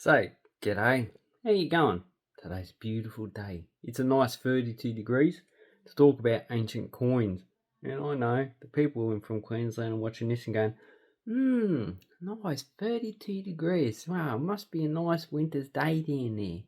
So, g'day. How you going? Today's a beautiful day. It's a nice 32 degrees to talk about ancient coins. And I know the people from Queensland are watching this and going, nice 32 degrees. Wow, must be a nice winter's day down there.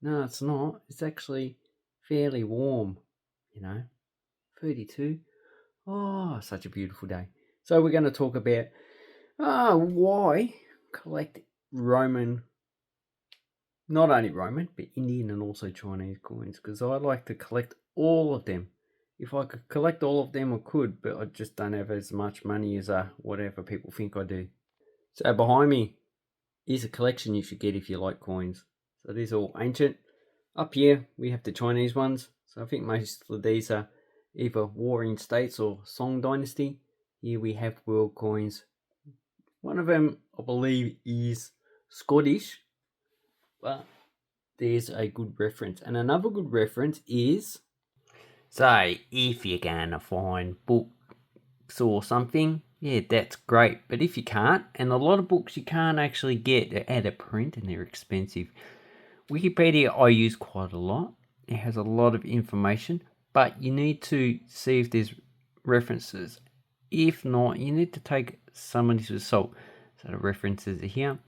No, it's not. It's actually fairly warm, you know. 32. Oh, such a beautiful day. So we're going to talk about why collect Roman, not only Roman, but Indian and also Chinese coins, because I like to collect all of them. If I could collect all of them, I could, but I just don't have as much money as whatever people think I do. So behind me is a collection you should get if you like coins. So these are all ancient. Up here we have the Chinese ones. So I think most of these are either Warring States or Song Dynasty. Here we have world coins. One of them, I believe, is Scottish, but there's a good reference. And another good reference is, so if you're going to find books or something, yeah, that's great. But if you can't, and a lot of books you can't actually get, they're out of print and they're expensive. Wikipedia I use quite a lot. It has a lot of information, but you need to see if there's references. If not, you need to take some of these with salt. So the references are here.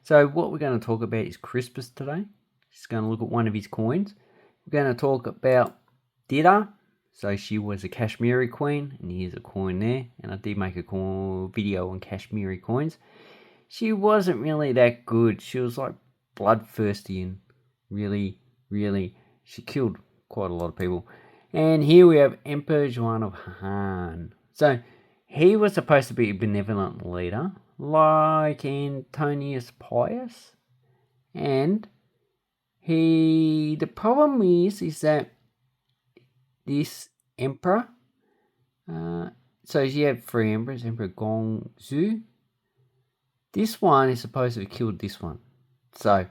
So what we're going to talk about is Crispus today. Just going to look at one of his coins. We're going to talk about Dida. So she was a Kashmiri queen, and here's a coin there. And I did make a video on Kashmiri coins. She wasn't really that good. She was like bloodthirsty and really, she killed quite a lot of people. And here we have Emperor Juan of Han. So he was supposed to be a benevolent leader, like Antonius Pius. And the problem is that this emperor, so you have three emperors, Emperor Gongzhu. This one is supposed to have killed this one. So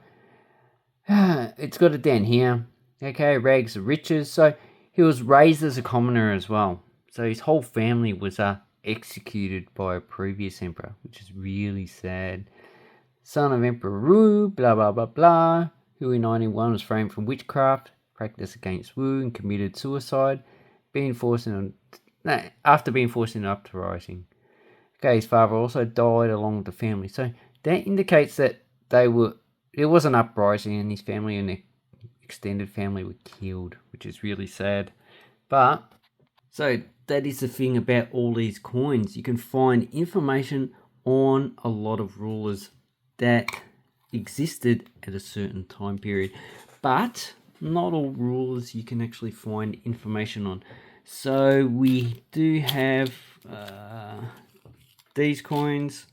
it's got it down here. Okay, rags to riches. So he was raised as a commoner as well. So his whole family was executed by a previous emperor, which is really sad. Son of Emperor Wu, blah blah blah blah, who in 91 was framed for witchcraft, practiced against Wu, and committed suicide, after being forced into uprising. Okay, his father also died along with the family. So that indicates that there was an uprising and his family and their extended family were killed, which is really sad. But, so that is the thing about all these coins. You can find information on a lot of rulers that existed at a certain time period. But not all rulers you can actually find information on. So we do have these coins.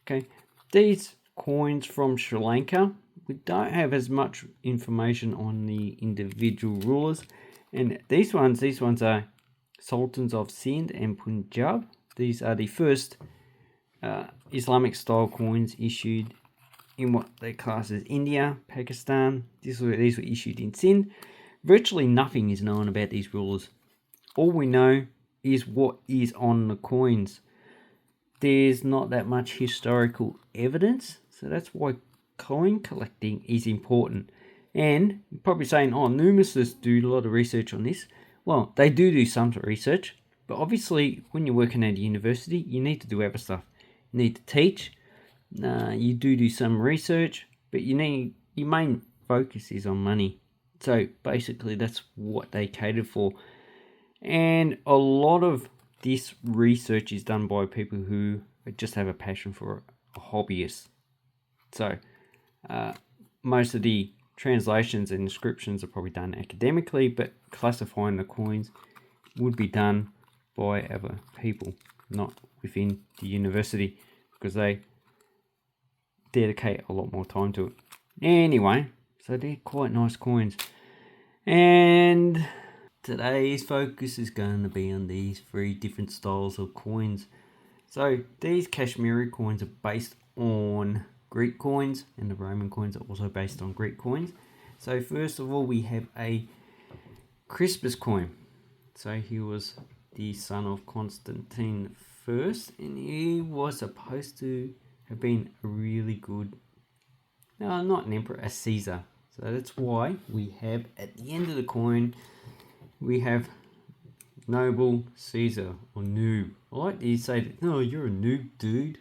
Okay, these coins from Sri Lanka, we don't have as much information on the individual rulers. And these ones are Sultans of Sindh and Punjab. These are the first Islamic style coins issued in what they class as India, Pakistan. These were issued in Sindh. Virtually nothing is known about these rulers. All we know is what is on the coins. There's not that much historical evidence, so that's why coin collecting is important. And you're probably saying, oh, numismatists do a lot of research on this. Well, they do some research, but obviously when you're working at a university, you need to do other stuff. You need to teach, you do some research, but your main focus is on money. So basically that's what they cater for. And a lot of this research is done by people who just have a passion for a hobbyist. So most of the translations and inscriptions are probably done academically, but classifying the coins would be done by other people, not within the university, because they dedicate a lot more time to it. Anyway, so they're quite nice coins. And today's focus is going to be on these three different styles of coins. So these Kashmiri coins are based on Greek coins, and the Roman coins are also based on Greek coins. So first of all, we have a Crispus coin. So he was the son of Constantine I, and he was supposed to have been a really good not an emperor, a Caesar. So that's why we have, at the end of the coin, we have noble Caesar, or noob. I like that you say that, no, you're a noob, dude.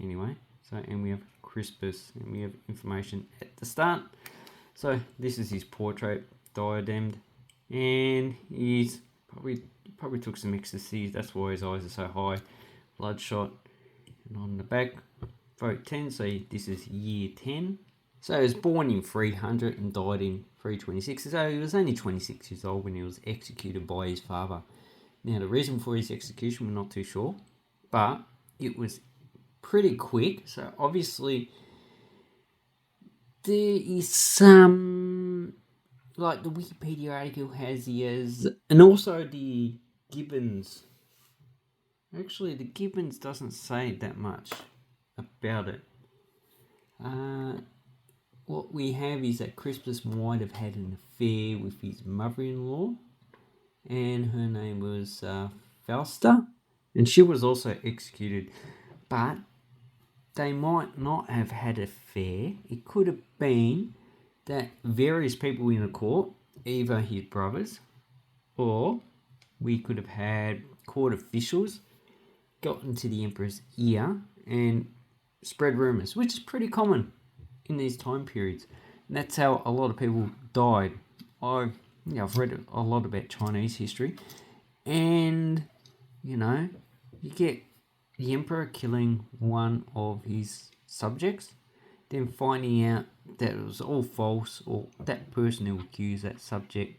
Anyway, so, and we have Crispus, and we have information at the start. So this is his portrait, diademed, and he's probably took some ecstasy. That's why his eyes are so high, bloodshot. And on the back, vote 10. So this is year 10. So he was born in 300 and died in 326. So he was only 26 years old when he was executed by his father. Now the reason for his execution, we're not too sure, but it was pretty quick. So obviously there is some, like the Wikipedia article has he as, and also the Gibbons. Actually, the Gibbons doesn't say that much about it. What we have is that Crispus might have had an affair with his mother-in-law, and her name was Fausta, and she was also executed. But they might not have had an affair. It could have been that various people in the court, either his brothers, or we could have had court officials, got into the emperor's ear and spread rumors, which is pretty common in these time periods. And that's how a lot of people died. I've read a lot about Chinese history, and you get the emperor killing one of his subjects, then finding out that it was all false, or that person who accused that subject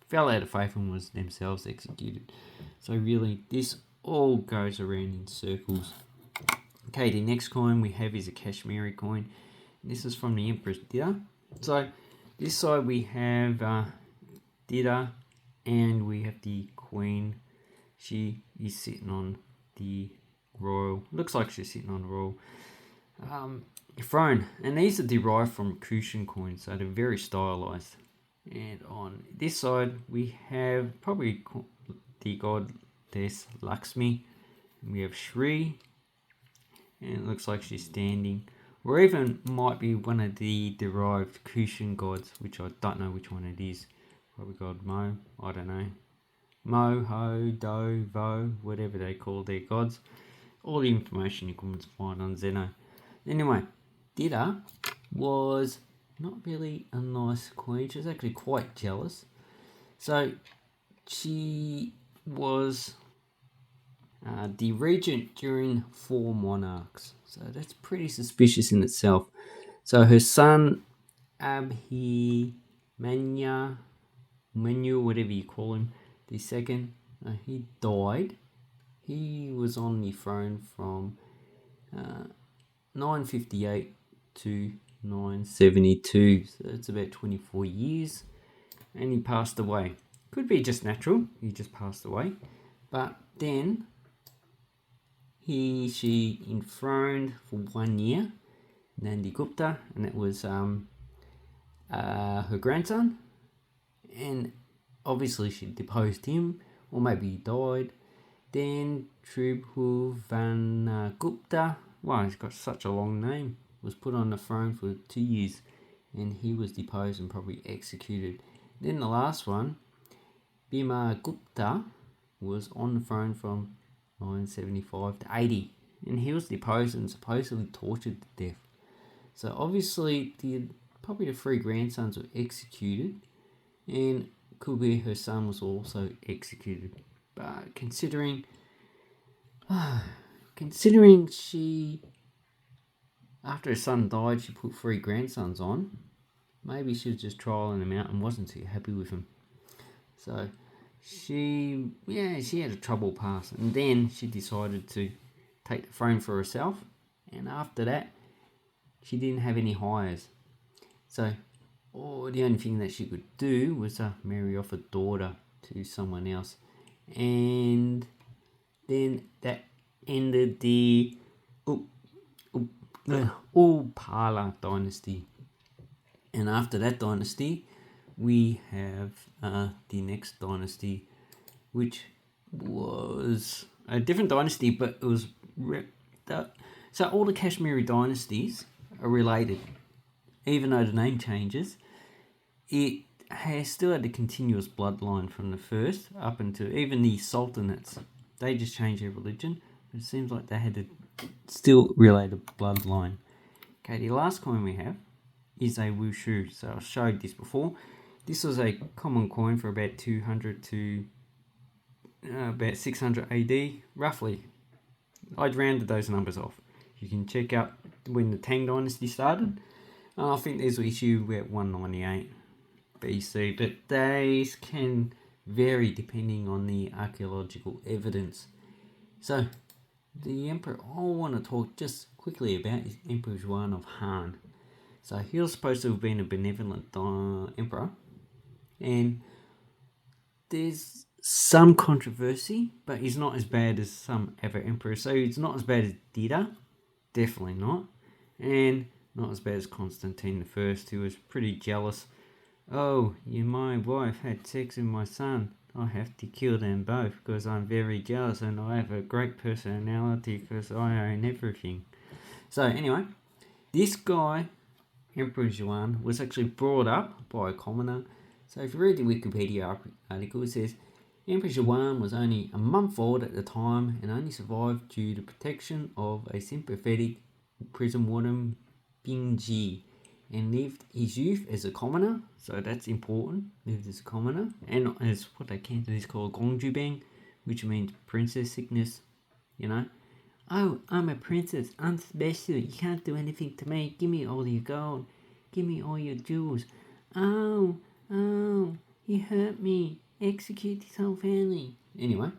fell out of faith and was themselves executed. So really, this all goes around in circles. Okay, the next coin we have is a Kashmiri coin. This is from the Empress Dida. So this side we have Dida, and we have the Queen. She is sitting on the royal, looks like she's sitting on the royal throne. And these are derived from Kushan coins, so they're very stylized. And on this side we have probably the goddess Lakshmi. We have Shri, and it looks like she's standing, or even might be one of the derived Kushan gods, which I don't know which one it is. Probably God Mo, I don't know. Mo, Ho, Do, Vo, whatever they call their gods. All the information you can find on Zeno. Anyway, Dida was not really a nice queen. She was actually quite jealous. So she was the regent during 4 monarchs. So that's pretty suspicious in itself. So her son Abhimanyu, whatever you call him, the second, he died. He was on the throne from 958 to 972. So that's about 24 years. And he passed away. Could be just natural. He just passed away. But then she enthroned for 1 year Nandi Gupta, and it was her grandson. And obviously she deposed him, or maybe he died. Then Tribhuvan Gupta, wow, he's got such a long name, was put on the throne for 2 years, and he was deposed and probably executed. Then the last one, Bhima Gupta, was on the throne from 975 to 80, and he was deposed and supposedly tortured to death. So obviously probably the 3 grandsons were executed, and could be her son was also executed. But considering she, after her son died, she put 3 grandsons on, maybe she was just trialing them out and wasn't too happy with them. So she had a troubled past, and then she decided to take the throne for herself, and after that she didn't have any heirs. So the only thing that she could do was marry off a daughter to someone else, and then that ended the Upala dynasty. And after that dynasty, we have the next dynasty, which was a different dynasty, but it was so all the Kashmiri dynasties are related. even though the name changes, it has still had a continuous bloodline from the first up until even the sultanates. They just changed their religion, but it seems like they had to still relay the bloodline. Okay, the last coin we have is a wushu. So I showed this before. This was a common coin for about 200 to about 600 AD, roughly. I'd rounded those numbers off. You can check out when the Tang Dynasty started. I think there's an issue at 198 BC, but these can vary depending on the archaeological evidence. So, the emperor I want to talk just quickly about is Emperor Yuan of Han. So, he was supposed to have been a benevolent emperor, and there's some controversy, but he's not as bad as some other emperors. So, he's not as bad as Dida, definitely not, and not as bad as Constantine I, who was pretty jealous. Oh, my wife had sex with my son. I have to kill them both because I'm very jealous and I have a great personality because I own everything. So anyway, this guy, Emperor Yuan, was actually brought up by a commoner. So if you read the Wikipedia article, it says Emperor Yuan was only a month old at the time and only survived due to protection of a sympathetic prison warden, Bingji, and lived his youth as a commoner, so that's important, lived as a commoner, and as what they Cantonese is called Gongjubang, which means princess sickness, you know. Oh, I'm a princess, I'm special, you can't do anything to me, give me all your gold, give me all your jewels. Oh, he hurt me, execute his whole family. Anyway,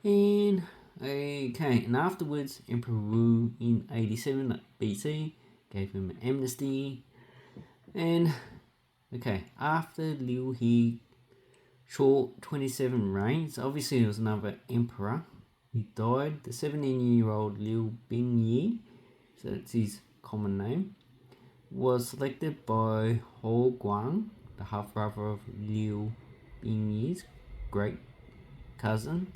and afterwards, Emperor Wu in 87 BC gave him an amnesty. And after Liu He short 27 reigns, obviously there was another emperor who died. The 17-year-old Liu Bingyi, so that's his common name, was selected by Hou Guang, the half brother of Liu Bingyi's great cousin.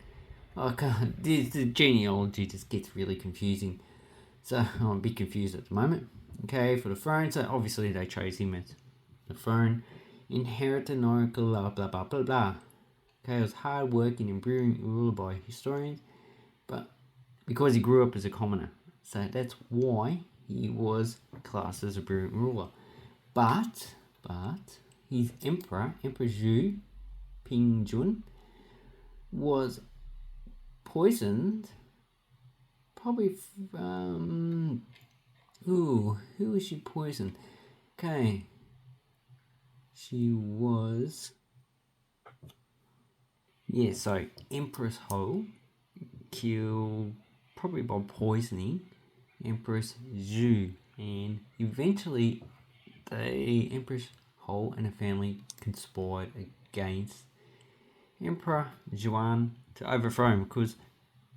The genealogy just gets really confusing. So I'm a bit confused at the moment. Okay, for the throne, so obviously they chose him as the throne. Inherited oracle, blah blah blah blah blah. Okay, it was hard working and brilliant ruler by historians, but because he grew up as a commoner, so that's why he was classed as a brilliant ruler. But his Emperor Zhu Pingjun, was poisoned. Probably, who was she poisoned? Okay, she was, Empress Ho killed, probably by poisoning, Empress Zhu, and eventually the Empress Ho and her family conspired against Emperor Yuan to overthrow him because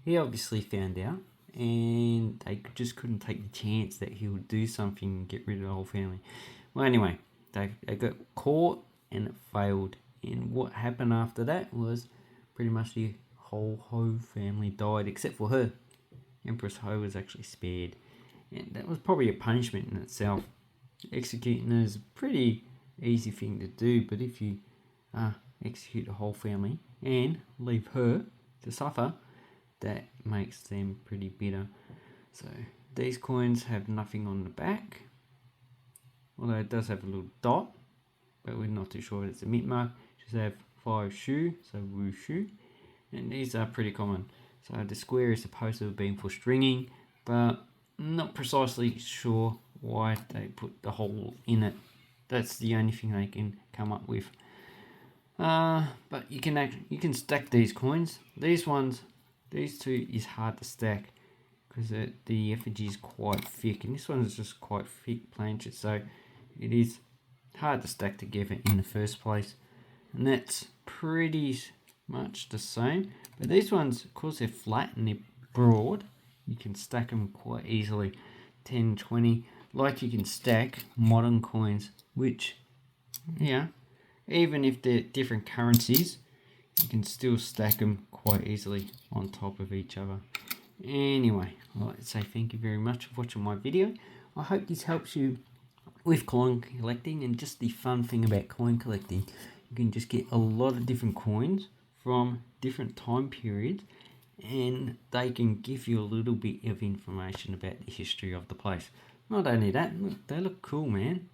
he obviously found out and they just couldn't take the chance that he would do something and get rid of the whole family. Well, anyway, they got caught and it failed. And what happened after that was pretty much the whole Ho family died except for her. Empress Ho was actually spared. And that was probably a punishment in itself. Executing her is a pretty easy thing to do, but if you execute the whole family and leave her to suffer, that makes them pretty bitter. So these coins have nothing on the back, although it does have a little dot, but we're not too sure if it's a mint mark. Just have 5 shu, so wu shu, and these are pretty common. So the square is supposed to have been for stringing, but I'm not precisely sure why they put the hole in it. That's the only thing they can come up with. But you can stack these coins. These two is hard to stack because the effigy is quite thick, and this one is just quite thick planchet, so it is hard to stack together in the first place. And that's pretty much the same. But these ones, of course, they're flat and they're broad. You can stack them quite easily, 10, 20, like you can stack modern coins, which, even if they're different currencies, you can still stack them quite easily on top of each other. Anyway, I'd like to say thank you very much for watching my video. I hope this helps you with coin collecting, and just the fun thing about coin collecting, you can just get a lot of different coins from different time periods, and they can give you a little bit of information about the history of the place. Not only that, look, they look cool, man.